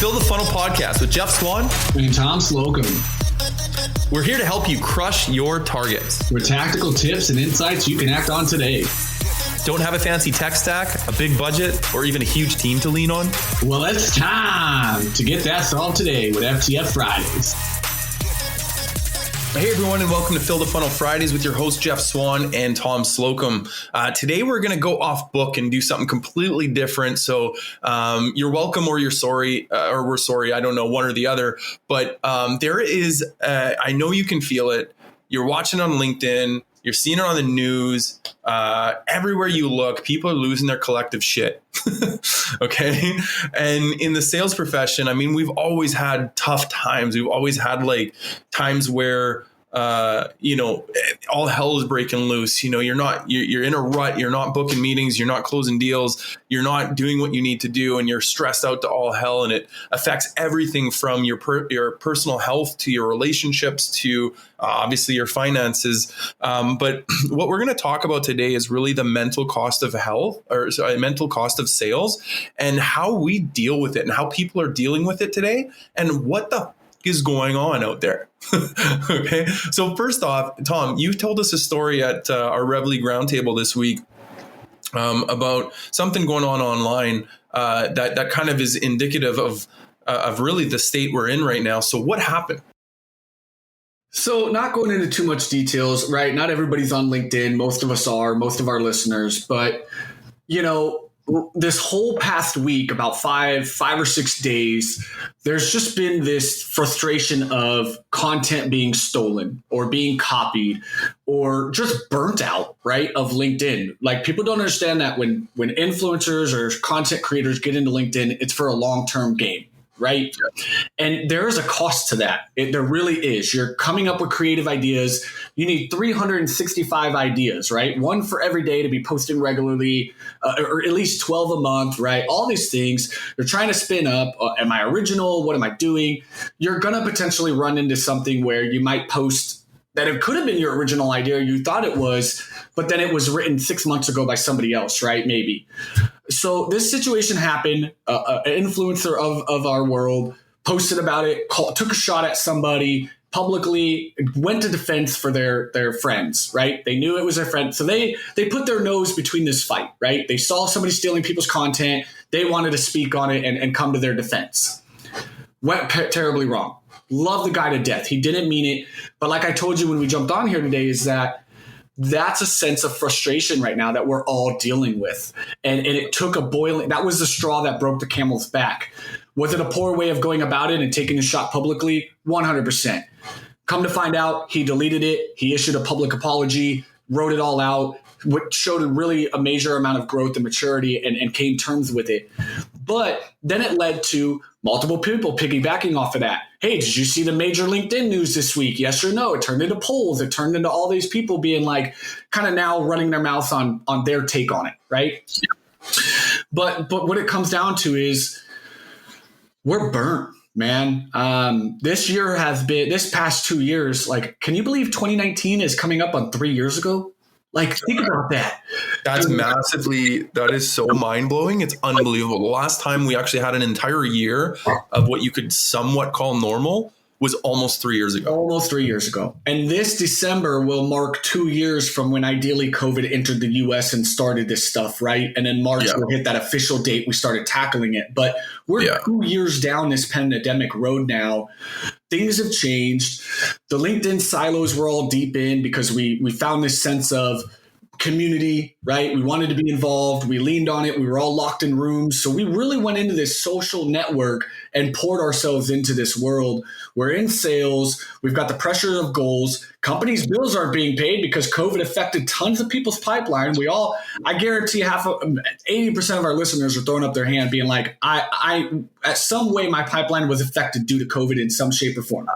Fill the Funnel podcast with Jeff Swan and Tom Slocum. We're here to help you crush your targets with tactical tips and insights you can act on today. Don't have a fancy tech stack, a big budget, or even a huge team to lean on? Well, it's time to get that solved today with FTF Fridays. Hey everyone, and welcome to Fill the Funnel Fridays with your host Jeff Swan and Tom Slocum. Today we're going to go off book and do something completely different. So you're welcome or you're sorry, or we're sorry. I don't know, one or the other. But there is, I know you can feel it. You're watching on LinkedIn. You're seeing it on the news. Everywhere you look, people are losing their collective shit. Okay. And in the sales profession, I mean, we've always had tough times. We've always had like times where, all hell is breaking loose. You know, you're in a rut. You're not booking meetings. You're not closing deals. You're not doing what you need to do. And you're stressed out to all hell. And it affects everything from your personal health to your relationships to obviously your finances. But what we're going to talk about today is really the mental cost of health mental cost of sales and how we deal with it and how people are dealing with it today and what the is going on out there. Okay. So first off, Tom, you told us a story at our Rev League Roundtable this week about something going on online that kind of is indicative of really the state we're in right now. So what happened? So not going into too much details, right? Not everybody's on LinkedIn. Most of us are, most of our listeners, but this whole past week, about five or 6 days, there's just been this frustration of content being stolen or being copied or just burnt out, right, of LinkedIn. Like people don't understand that when influencers or content creators get into LinkedIn, it's for a long-term game. Right. And there is a cost to that. There really is. You're coming up with creative ideas. You need 365 ideas, right? One for every day to be posting regularly, or at least 12 a month, right? All these things you're trying to spin up. Am I original? What am I doing? You're going to potentially run into something where you might post that it could have been your original idea. You thought it was, but then it was written 6 months ago by somebody else, right? Maybe. So this situation happened. An influencer of our world posted about it, took a shot at somebody publicly, went to defense for their friends, right? They knew it was their friend. So they put their nose between this fight, right? They saw somebody stealing people's content. They wanted to speak on it and come to their defense. Went terribly wrong. Love the guy to death. He didn't mean it. But like I told you when we jumped on here today is that's a sense of frustration right now that we're all dealing with. And it took that was the straw that broke the camel's back. Was it a poor way of going about it and taking a shot publicly? 100%. Come to find out, he deleted it. He issued a public apology, wrote it all out, which showed a major amount of growth and maturity and came terms with it. But then it led to multiple people piggybacking off of that. Hey, did you see the major LinkedIn news this week? Yes or no? It turned into polls. It turned into all these people being like kind of now running their mouths on their take on it, right? But what it comes down to is we're burnt, man. This past 2 years, like, can you believe 2019 is coming up on 3 years ago? Like, think about that. That is so mind-blowing. It's unbelievable. The last time we actually had an entire year of what you could somewhat call normal was almost 3 years ago. Almost 3 years ago. And this December will mark 2 years from when ideally COVID entered the U.S. and started this stuff, right? And then March will hit that official date we started tackling it. But we're 2 years down this pandemic road now. Things have changed. The LinkedIn silos we're all deep in because we found this sense of community, right? We wanted to be involved. We leaned on it. We were all locked in rooms. So we really went into this social network and poured ourselves into this world. We're in sales. We've got the pressure of goals. Companies' bills aren't being paid because COVID affected tons of people's pipeline. I guarantee 80% of our listeners are throwing up their hand being like, I at some way my pipeline was affected due to COVID in some shape or form.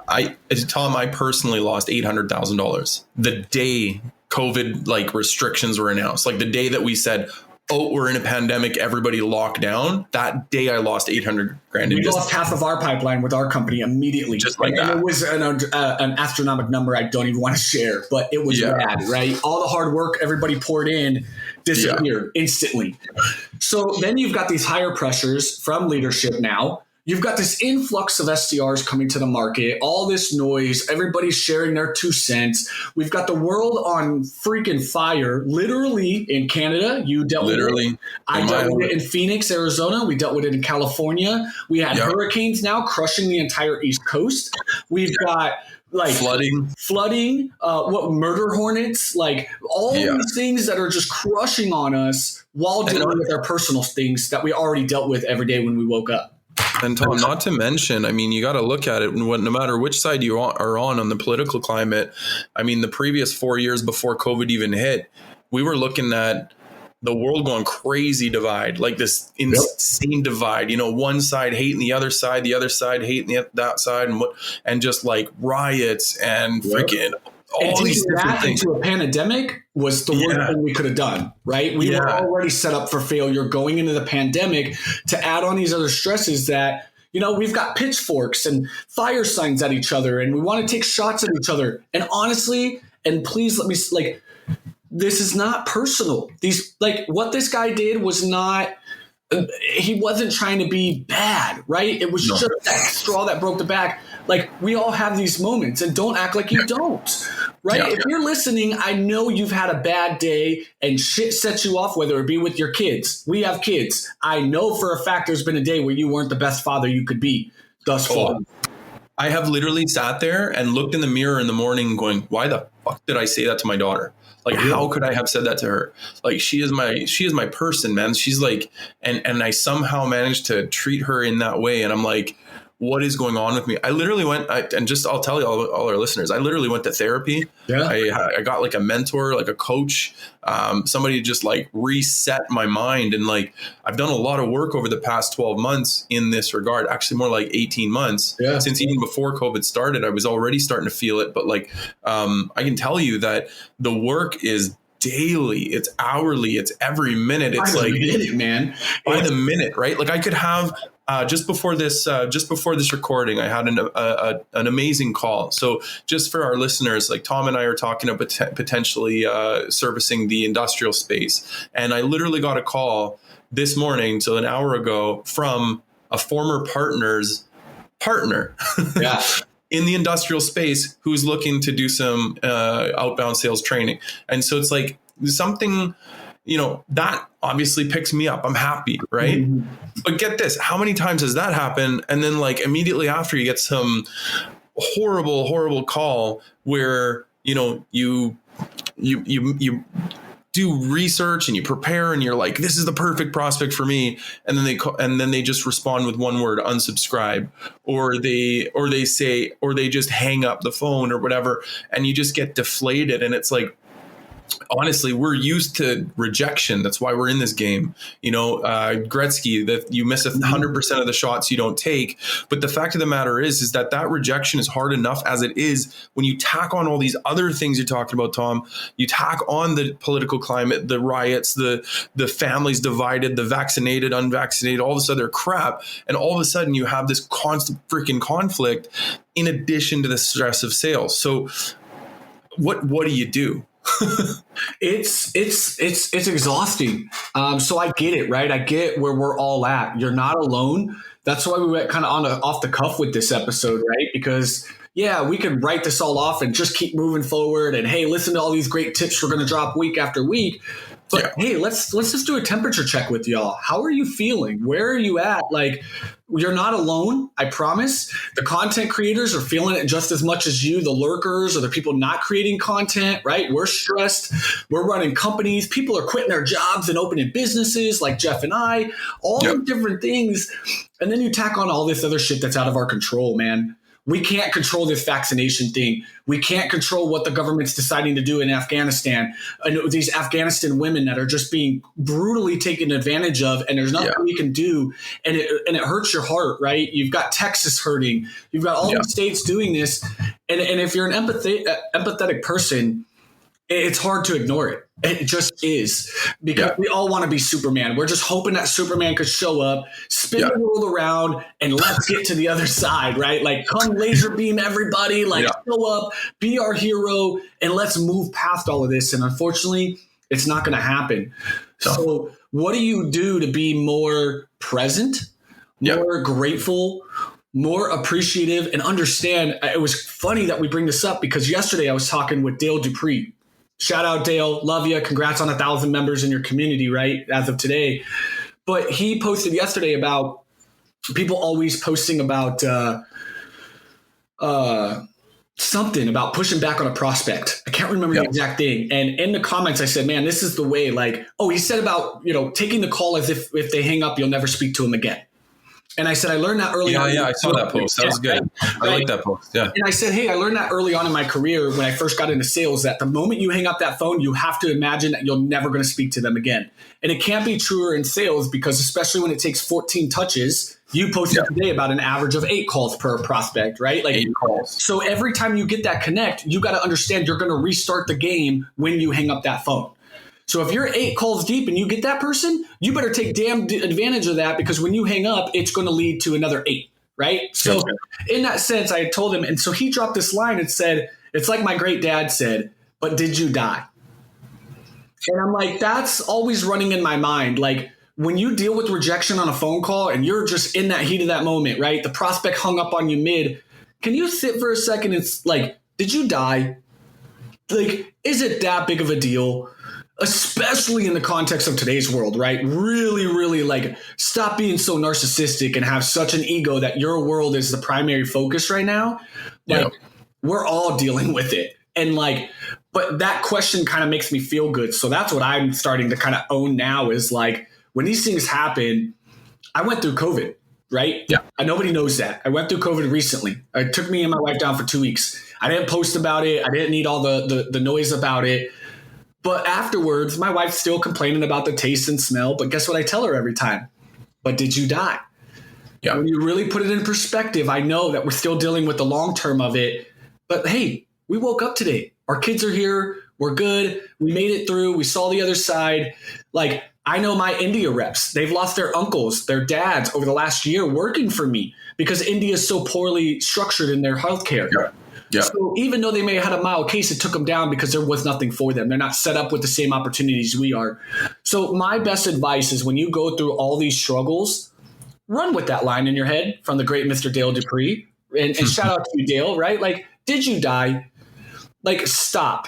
Tom, I personally lost $800,000 the day COVID restrictions were announced. Like the day that we said, oh, we're in a pandemic, everybody locked down. That day I lost $800,000. We lost half of our pipeline with our company immediately. Just like that. And it was an astronomical number I don't even want to share, but it was bad, right? All the hard work everybody poured in disappeared instantly. So then you've got these higher pressures from leadership now. you've got this influx of SDRs coming to the market, all this noise, everybody's sharing their 2 cents. We've got the world on freaking fire, literally in Canada. You dealt with it. I dealt with it in Phoenix, Arizona. We dealt with it in California. We had hurricanes now crushing the entire East Coast. We've got like flooding, what murder hornets, like all these things that are just crushing on us while dealing with our personal things that we already dealt with every day when we woke up. And Tom, not to mention, I mean, you got to look at it no matter which side you are on the political climate. I mean, the previous 4 years before COVID even hit, we were looking at the world going crazy divide, like this insane divide, you know, one side hating the other side hating that side, and just like riots and freaking all these different things. Into a pandemic was the worst thing we could have done, right? We were already set up for failure going into the pandemic. To add on these other stresses that, you know, we've got pitchforks and fire signs at each other, and we want to take shots at each other. And honestly, and please let me, like, this is not personal. These, like, what this guy did was not, he wasn't trying to be bad, right? It was just that straw that broke the back. Like, we all have these moments, and don't act like you don't, right? If you're listening, I know you've had a bad day and shit sets you off, whether it be with your kids. We have kids. I know for a fact there's been a day where you weren't the best father you could be thus far. I have literally sat there and looked in the mirror in the morning going, why the fuck did I say that to my daughter? Like, how could I have said that to her? Like, she is my person, man. She's like, and I somehow managed to treat her in that way. And I'm like, what is going on with me? I literally went, I'll tell you all our listeners, I literally went to therapy. Yeah. I got like a mentor, like a coach, somebody to just like reset my mind. And like, I've done a lot of work over the past 12 months in this regard, actually more like 18 months since even before COVID started. I was already starting to feel it, but like, I can tell you that the work is daily, it's hourly, it's every minute. It's like, man, by the minute, right? Like I could have, just before this recording, I had an amazing call. So just for our listeners, like Tom and I are talking about potentially servicing the industrial space. And I literally got a call this morning, so an hour ago, from a former partner's partner in the industrial space who's looking to do some outbound sales training. And so it's like something, you know, that obviously picks me up. I'm happy, right? Mm-hmm. But get this, how many times has that happened? And then like immediately after you get some horrible call where, you know, you do research and you prepare and you're like, this is the perfect prospect for me. And then they just respond with one word, unsubscribe, or they just hang up the phone or whatever. And you just get deflated. And it's like, honestly, we're used to rejection. That's why we're in this game. You know, Gretzky, that you miss 100% of the shots you don't take. But the fact of the matter is that rejection is hard enough as it is. When you tack on all these other things you're talking about, Tom, you tack on the political climate, the riots, the families divided, the vaccinated, unvaccinated, all this other crap. And all of a sudden you have this constant freaking conflict in addition to the stress of sales. So what do you do? It's exhausting. So I get it, right? I get where we're all at. You're not alone. That's why we went kind of off the cuff with this episode, right? Because we could write this all off and just keep moving forward. And hey, listen to all these great tips we're going to drop week after week. But hey, let's just do a temperature check with y'all. How are you feeling? Where are you at? Like, you're not alone. I promise. The content creators are feeling it just as much as you, the lurkers or the people not creating content, right? We're stressed. We're running companies. People are quitting their jobs and opening businesses like Jeff and I, all these different things. And then you tack on all this other shit that's out of our control, man. We can't control this vaccination thing. We can't control what the government's deciding to do in Afghanistan. And these Afghanistan women that are just being brutally taken advantage of, and there's nothing we can do. And it hurts your heart, right? You've got Texas hurting. You've got all these states doing this. And if you're an empathetic person, it's hard to ignore it. It just is, because we all want to be Superman. We're just hoping that Superman could show up, spin the world around, and let's get to the other side, right? Like, come laser beam everybody, like show up, be our hero, and let's move past all of this. And unfortunately, it's not going to happen. So what do you do to be more present? more grateful, more appreciative, and understand. It was funny that we bring this up because yesterday I was talking with Dale Dupree. Shout out, Dale. Love you. Congrats on 1,000 members in your community, right? As of today. But he posted yesterday about people always posting about something about pushing back on a prospect. I can't remember the exact thing. And in the comments, I said, man, this is the way. Like, he said about, taking the call as if they hang up, you'll never speak to them again. And I said, I learned that early on. Yeah, I saw that post. That was good. I like that post. Yeah. And I said, hey, I learned that early on in my career when I first got into sales, that the moment you hang up that phone, you have to imagine that you're never going to speak to them again. And it can't be truer in sales because especially when it takes 14 touches, you posted today about an average of 8 calls per prospect, right? Like 8 calls. So every time you get that connect, you got to understand you're going to restart the game when you hang up that phone. So if you're 8 calls deep and you get that person, you better take damn advantage of that because when you hang up, it's going to lead to another 8, right? So in that sense, I had told him, and so he dropped this line and said, it's like my great dad said, but did you die? And I'm like, that's always running in my mind. Like when you deal with rejection on a phone call and you're just in that heat of that moment, right? The prospect hung up on you mid. Can you sit for a second? It's like, did you die? Like, is it that big of a deal? Especially in the context of today's world, right? Really, really like stop being so narcissistic and have such an ego that your world is the primary focus right now. Like we're all dealing with it. And like, but that question kind of makes me feel good. So that's what I'm starting to kind of own now is like when these things happen, I went through COVID, right? Yeah. And nobody knows that. I went through COVID recently. It took me and my wife down for 2 weeks. I didn't post about it. I didn't need all the noise about it. But afterwards, my wife's still complaining about the taste and smell. But guess what I tell her every time? But did you die? Yeah. When you really put it in perspective, I know that we're still dealing with the long term of it. But hey, we woke up today. Our kids are here. We're good. We made it through. We saw the other side. Like I know my India reps. They've lost their uncles, their dads over the last year working for me because India is so poorly structured in their healthcare. Yeah. Yeah. So even though they may have had a mild case, it took them down because there was nothing for them. They're not set up with the same opportunities we are. So my best advice is when you go through all these struggles, run with that line in your head from the great Mr. Dale Dupree. And shout out to you, Dale, right? Like, did you die? Like, stop.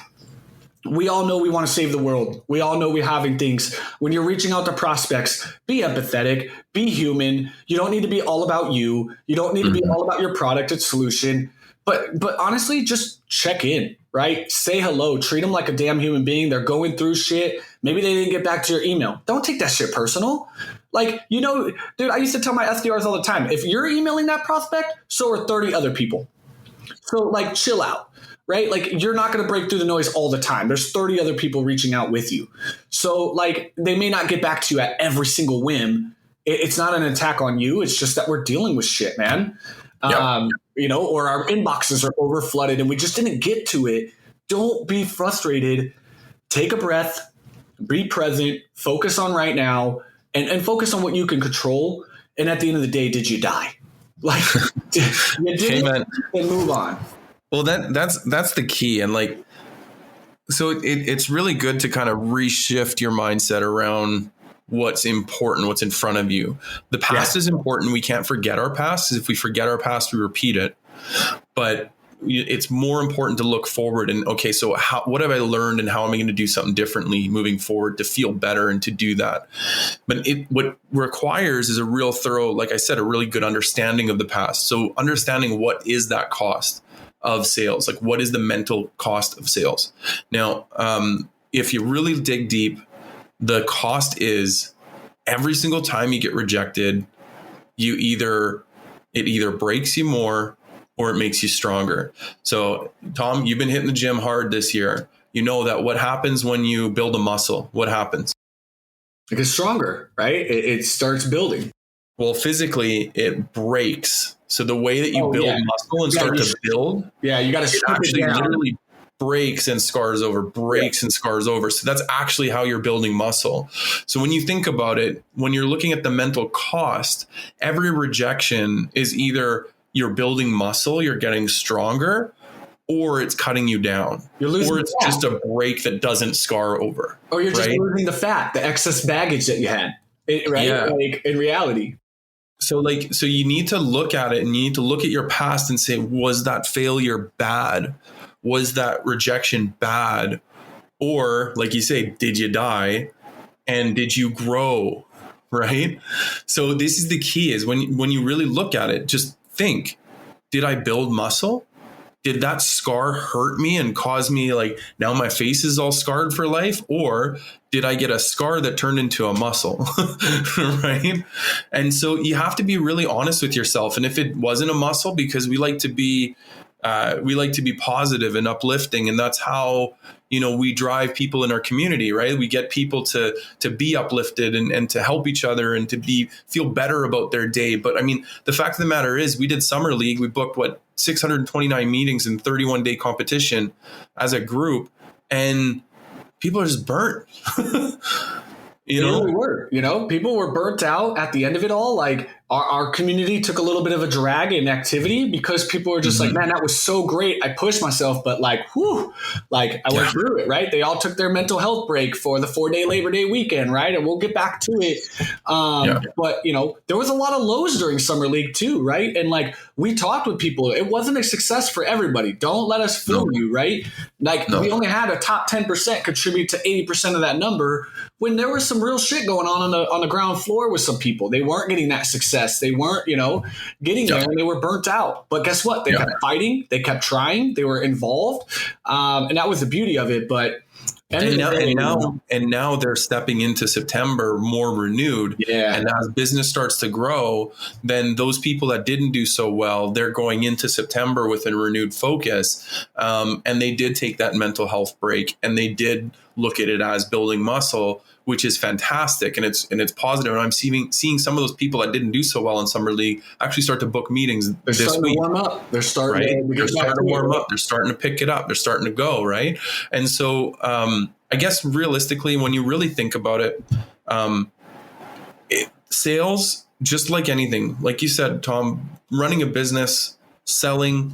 We all know we want to save the world. We all know we're having things. When you're reaching out to prospects, be empathetic, be human. You don't need to be all about you. You don't need to be all about your product and solution. But honestly, just check in, right? Say hello. Treat them like a damn human being. They're going through shit. Maybe they didn't get back to your email. Don't take that shit personal. Like, dude, I used to tell my SDRs all the time, if you're emailing that prospect, so are 30 other people. So like, chill out, right? Like you're not going to break through the noise all the time. There's 30 other people reaching out with you. So like, they may not get back to you at every single whim. It's not an attack on you. It's just that we're dealing with shit, man. Yep. Or our inboxes are over flooded and we just didn't get to it. Don't be frustrated. Take a breath, be present, focus on right now and focus on what you can control. And at the end of the day, did you die? Like you did it and move on. Well, that's the key. And like, so it's really good to kind of reshift your mindset around what's important, what's in front of you. The past is important. We can't forget our past. If we forget our past, we repeat it. But it's more important to look forward and, okay, so what have I learned and how am I going to do something differently moving forward to feel better and to do that? But what requires is a real thorough, like I said, a really good understanding of the past. So understanding what is that cost of sales? Like what is the mental cost of sales? Now, if you really dig deep, the cost is every single time you get rejected, it either breaks you more or it makes you stronger. So Tom, you've been hitting the gym hard this year. You know that what happens when you build a muscle? What happens? It gets stronger, right? It starts building. Well, physically it breaks. So the way that you build muscle and start to build, you got to actually literally breaks and scars over, and scars over. So that's actually how you're building muscle. So when you think about it, when you're looking at the mental cost, every rejection is either you're building muscle, you're getting stronger, or it's cutting you down. You're losing, or it's just a break that doesn't scar over. Or you're just losing the fat, the excess baggage that you had, right? Yeah. Like in reality. So you need to look at it, and you need to look at your past and say, was that failure bad? Was that rejection bad? Or like you say, did you die? And did you grow? Right? So this is the key, is when you really look at it, just think, did I build muscle? Did that scar hurt me and cause me, like, now my face is all scarred for life? Or did I get a scar that turned into a muscle? Right? And so you have to be really honest with yourself. And if it wasn't a muscle, because we like to be positive and uplifting, and that's how, we drive people in our community, right? We get people to be uplifted and to help each other and to feel better about their day. But I mean, the fact of the matter is, we did Summer League. We booked 629 meetings in 31-day competition as a group, and people are just burnt. Really were, people were burnt out at the end of it all. Like our community took a little bit of a drag in activity because people were just like, man, that was so great. I pushed myself, but I went through it, right? They all took their mental health break for the 4-day Labor Day weekend, right? And we'll get back to it. But there was a lot of lows during Summer League too, right? And we talked with people. It wasn't a success for everybody. Don't let us fool you, right? We only had a top 10% contribute to 80% of that number, when there was some real shit going on the ground floor with some people. They weren't getting that success. They weren't, getting there, and they were burnt out. But guess what? They kept fighting. They kept trying. They were involved. And that was the beauty of it. But now they're stepping into September more renewed. Yeah. And as business starts to grow, then those people that didn't do so well, they're going into September with a renewed focus. And they did take that mental health break, and they did look at it as building muscle, which is fantastic. And it's positive. And I'm seeing some of those people that didn't do so well in Summer League actually start to book meetings this week. To warm up. They're starting to warm up. They're starting to pick it up. They're starting to go, right? And so I guess realistically, when you really think about it, sales, just like anything, like you said, Tom, running a business, selling,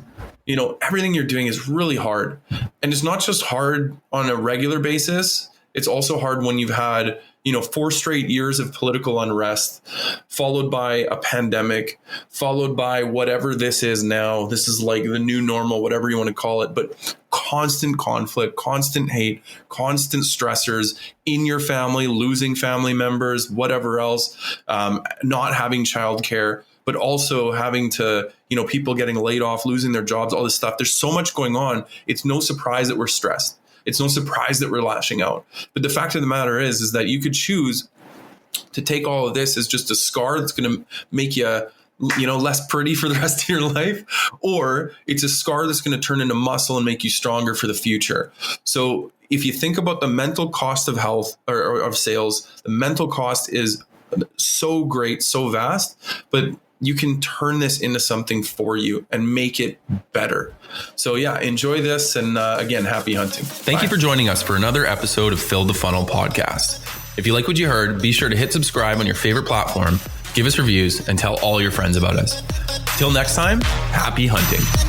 everything you're doing is really hard. And it's not just hard on a regular basis. It's also hard when you've had, 4 straight years of political unrest, followed by a pandemic, followed by whatever this is now. This is like the new normal, whatever you want to call it, but constant conflict, constant hate, constant stressors in your family, losing family members, whatever else, not having childcare, but also having to, people getting laid off, losing their jobs, all this stuff. There's so much going on. It's no surprise that we're stressed. It's no surprise that we're lashing out. But the fact of the matter is that you could choose to take all of this as just a scar that's going to make you, less pretty for the rest of your life, or it's a scar that's going to turn into muscle and make you stronger for the future. So if you think about the mental cost of health or of sales, the mental cost is so great, so vast, but you can turn this into something for you and make it better. So enjoy this. And again, happy hunting. Thank you for joining us for another episode of Fill the Funnel podcast. If you like what you heard, be sure to hit subscribe on your favorite platform, give us reviews, and tell all your friends about us. Till next time, happy hunting.